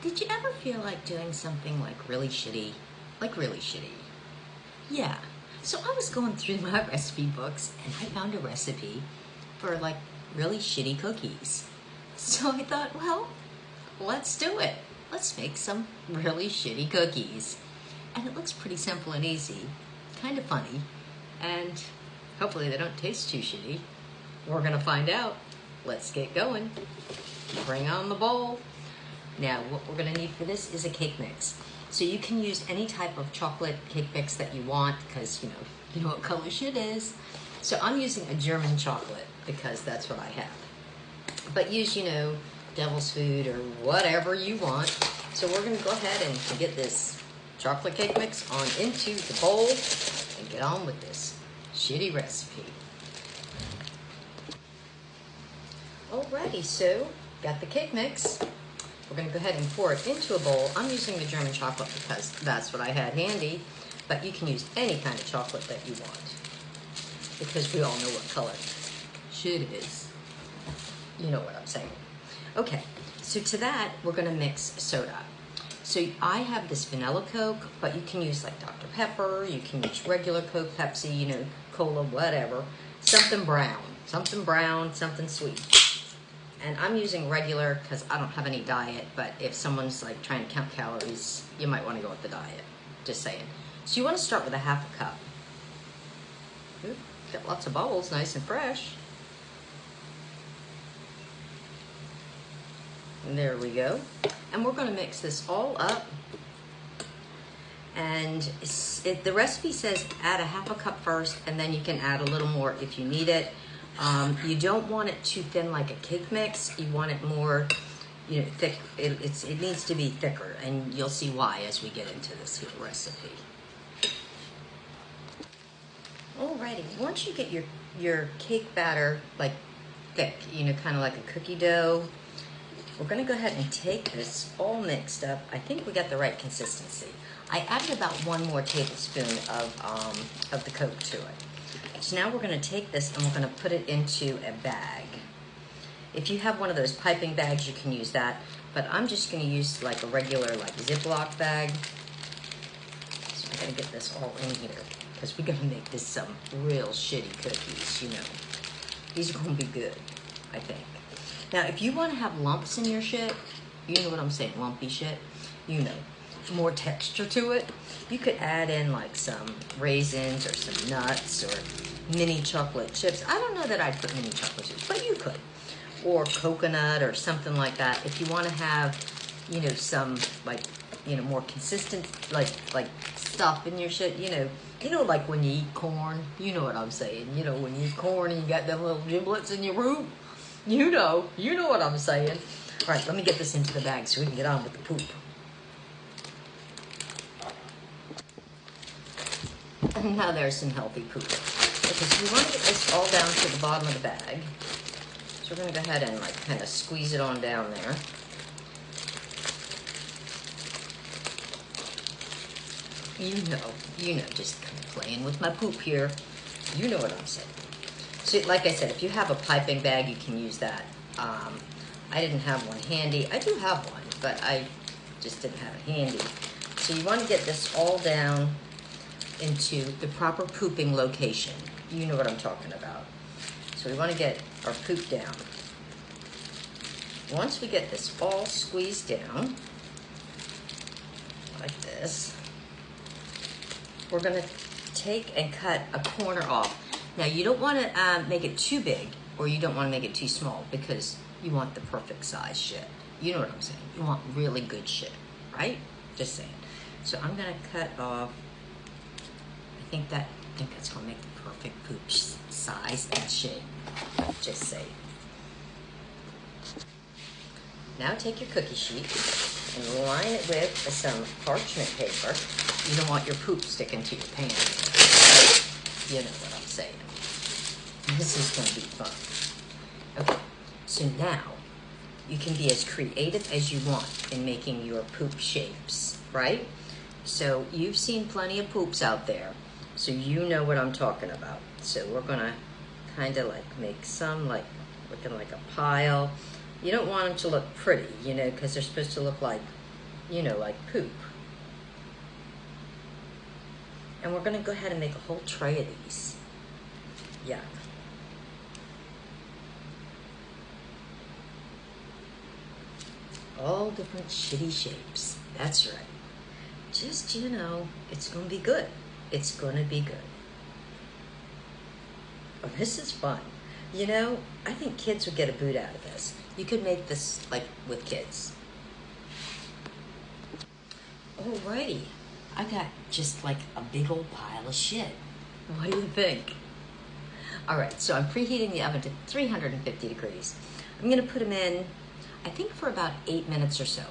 Did you ever feel like doing something like really shitty? Like really shitty? Yeah. So I was going through my recipe books and I found a recipe for like really shitty cookies. So I thought, well, let's do it. Let's make some really shitty cookies. And it looks pretty simple and easy, kind of funny, and hopefully they don't taste too shitty. We're gonna find out. Let's get going. Bring on the bowl. Now, what we're gonna need for this is a cake mix. So you can use any type of chocolate cake mix that you want, because you know what color shit is. So I'm using a German chocolate because that's what I have. But use, devil's food or whatever you want. So we're gonna go ahead and get this chocolate cake mix on into the bowl and get on with this shitty recipe. Alrighty, so got the cake mix. We're gonna go ahead and pour it into a bowl. I'm using the German chocolate because that's what I had handy, but you can use any kind of chocolate that you want because we all know what color shit is. You know what I'm saying. Okay, so to that, we're gonna mix soda. So I have this vanilla Coke, but you can use like Dr. Pepper, you can use regular Coke, Pepsi, cola, whatever. Something brown, something sweet. And I'm using regular because I don't have any diet, but if someone's like trying to count calories, you might want to go with the diet, just saying. So you want to start with a half a cup. Ooh, got lots of bubbles, nice and fresh. And there we go. And we're going to mix this all up. And the recipe says add a half a cup first, and then you can add a little more if you need it. You don't want it too thin like a cake mix. You want it more, thick. It needs to be thicker, and you'll see why as we get into this here recipe. Alrighty, once you get your cake batter like thick, kind of like a cookie dough, we're gonna go ahead and take this all mixed up. I think we got the right consistency. I added about 1 more tablespoon of the Coke to it. So now we're gonna take this and we're gonna put it into a bag. If you have one of those piping bags, you can use that, but I'm just gonna use like a regular Ziploc bag. So I'm gonna get this all in here because we're gonna make this some real shitty cookies, These are gonna be good, I think. Now, if you want to have lumps in your shit, you know what I'm saying, lumpy shit, more texture to it, you could add in like some raisins or some nuts or mini chocolate chips. I don't know that I'd put mini chocolate chips, but you could. Or coconut or something like that. If you want to have, some more consistent like stuff in your shit, like when you eat corn, you know what I'm saying. When you eat corn and you got them little giblets in your root. You know what I'm saying. All right, let me get this into the bag so we can get on with the poop. And now there's some healthy poop. Because we want to get this all down to the bottom of the bag. So we're going to go ahead and kind of squeeze it on down there. Just kind of playing with my poop here. You know what I'm saying. So, like I said, if you have a piping bag, you can use that. I didn't have one handy. I do have one, but I just didn't have it handy. So you want to get this all down into the proper pooping location. You know what I'm talking about. So we want to get our poop down. Once we get this all squeezed down, like this, we're going to take and cut a corner off. Now, you don't want to make it too big, or you don't want to make it too small, because you want the perfect size shit. You know what I'm saying? You want really good shit, right? Just saying. So I'm going to cut off, I think that's going to make the perfect poop size and shape. Just saying. Now take your cookie sheet and line it with some parchment paper. You don't want your poop sticking to your pan. You know what I'm saying. This is going to be fun. Okay, so now you can be as creative as you want in making your poop shapes, right? So you've seen plenty of poops out there, so you know what I'm talking about. So we're going to kind of make some looking like a pile. You don't want them to look pretty, because they're supposed to look like you know, like poop. And we're gonna go ahead and make a whole tray of these. Yeah. All different shitty shapes. That's right. Just, you know, it's gonna be good. It's gonna be good. Oh, this is fun. You know, I think kids would get a boot out of this. You could make this, like, with kids. Alrighty. I got just, like, a big old pile of shit. What do you think? Alright, so I'm preheating the oven to 350 degrees. I'm gonna put them in, I think for about 8 minutes or so,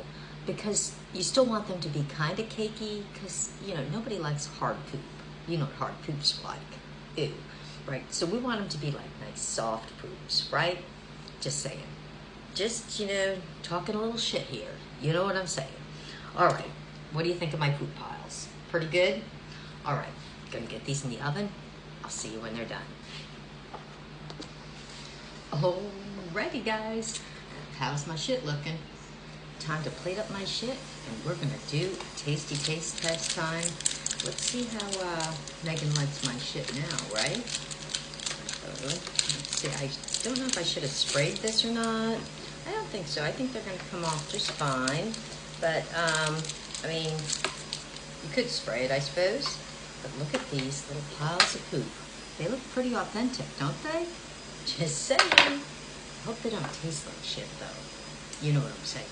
because you still want them to be kind of cakey, because, you know, nobody likes hard poop. You know what hard poop's like. Ew. Right? So we want them to be like nice, soft poops, right? Just saying. Just, you know, talking a little shit here. You know what I'm saying? All right. What do you think of my poop piles? Pretty good? All right. Gonna get these in the oven. I'll see you when they're done. Alrighty, guys. How's my shit looking? Time to plate up my shit, and we're gonna do a tasty taste test time. Let's see how Megan likes my shit now, right? Let's see, I don't know if I should have sprayed this or not. I don't think so. I think they're gonna come off just fine. But, I mean, you could spray it, I suppose. But look at these little piles of poop. They look pretty authentic, don't they? Just saying. I hope they don't taste like shit, though. You know what I'm saying.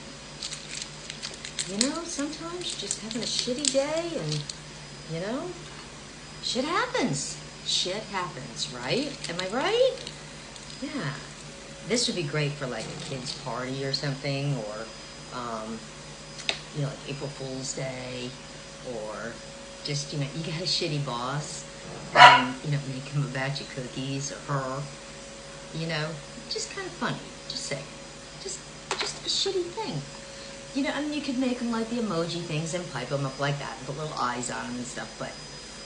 You know, sometimes just having a shitty day and, you know, shit happens. Shit happens, right? Am I right? Yeah. This would be great for like a kid's party or something, or, you know, like April Fool's Day, or just, you know, you got a shitty boss, and, you know, make him a batch of cookies, or her, you know, just kind of funny, just saying. Just a shitty thing. You know, I mean, you could make them like the emoji things and pipe them up like that and put little eyes on them and stuff, but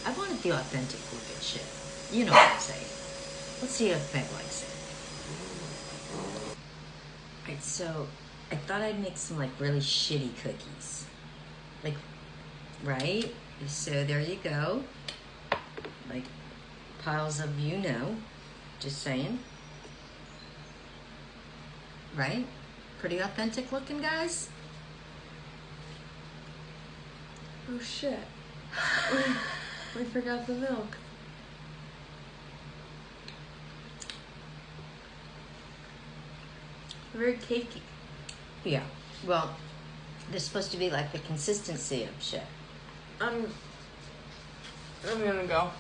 I wanted the authentic looking shit. You know what I'm saying. Let's see if Meg likes it. Alright, so I thought I'd make some like really shitty cookies. Like, right? So there you go. Like piles of, you know, just saying. Right? Pretty authentic looking, guys? Oh shit. We forgot the milk. Very cakey. Yeah. Well, they're supposed to be like the consistency of shit. I'm gonna go.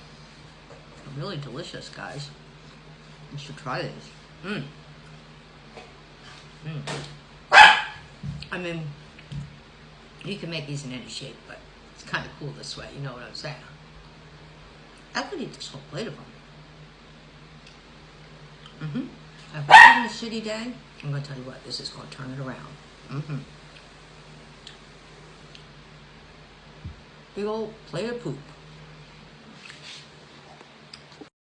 Really delicious, guys. You should try these. I mean, you can make these in any shape, but it's kind of cool this way. You know what I'm saying? I could eat this whole plate of them. If I'm having a shitty day, I'm going to tell you what, this is going to turn it around. Big old plate of poop.